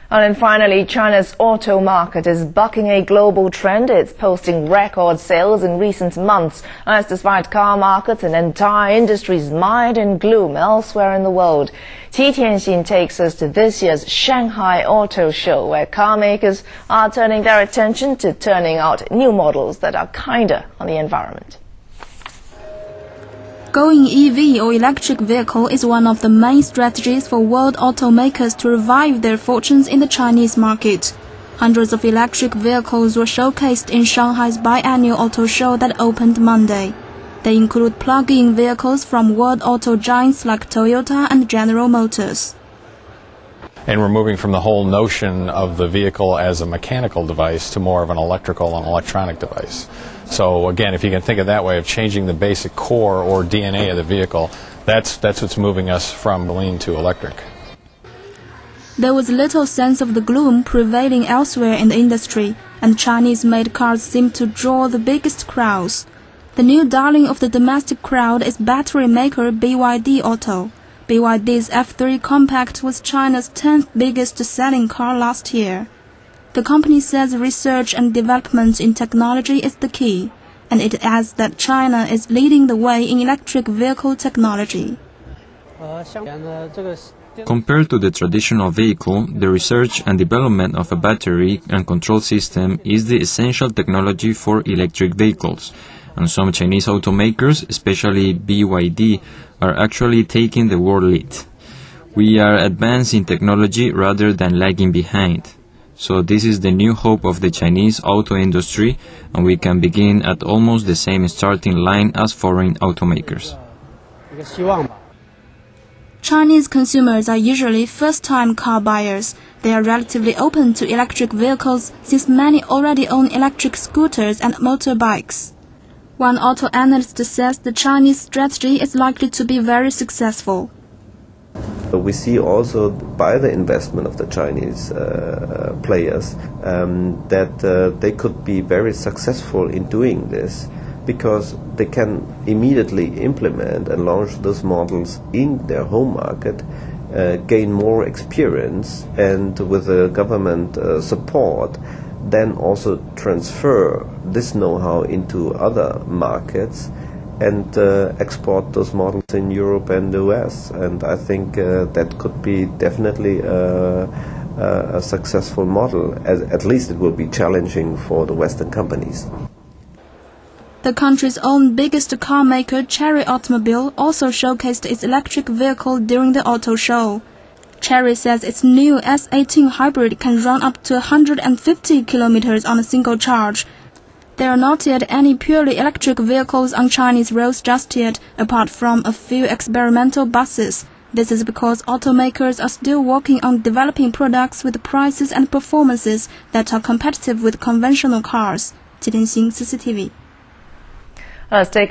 And finally, China's auto market is bucking a global trend. It's posting record sales in recent months, as despite car markets and entire industries mired in gloom elsewhere in the world. Ti Tianxin takes us to this year's Shanghai Auto Show, where car makers are turning their attention to turning out new models that are kinder on the environment. Going EV or electric vehicle is one of the main strategies for world automakers to revive their fortunes in the Chinese market. Hundreds of electric vehicles were showcased in Shanghai's biannual auto show that opened Monday. They include plug-in vehicles from world auto giants like Toyota and General Motors. And we're moving from the whole notion of the vehicle as a mechanical device to more of an electrical and electronic device. So again, if you can think of that way of changing the basic core or DNA of the vehicle, that's what's moving us from lean to electric. There was little sense of the gloom prevailing elsewhere in the industry, and Chinese-made cars seemed to draw the biggest crowds. The new darling of the domestic crowd is battery maker BYD Auto. BYD's F3 Compact was China's 10th biggest selling car last year. The company says research and development in technology is the key, and it adds that China is leading the way in electric vehicle technology. Compared to the traditional vehicle, the research and development of a battery and control system is the essential technology for electric vehicles, and some Chinese automakers, especially BYD, are actually taking the world lead. We are advancing technology rather than lagging behind. So this is the new hope of the Chinese auto industry, and we can begin at almost the same starting line as foreign automakers. Chinese consumers are usually first-time car buyers. They are relatively open to electric vehicles since many already own electric scooters and motorbikes. One auto analyst says the Chinese strategy is likely to be very successful. We see also by the investment of the Chinese players that they could be very successful in doing this, because they can immediately implement and launch those models in their home market, gain more experience, and with the government support, then also transfer this know-how into other markets and export those models in Europe and the US. And I think that could be definitely a successful model. At least it will be challenging for the Western companies. The country's own biggest car maker, Chery Automobile, also showcased its electric vehicle during the auto show. Chery says its new S18 hybrid can run up to 150 kilometers on a single charge. There are not yet any purely electric vehicles on Chinese roads just yet, apart from a few experimental buses. This is because automakers are still working on developing products with prices and performances that are competitive with conventional cars. Ti Tianxin, CCTV. Let's take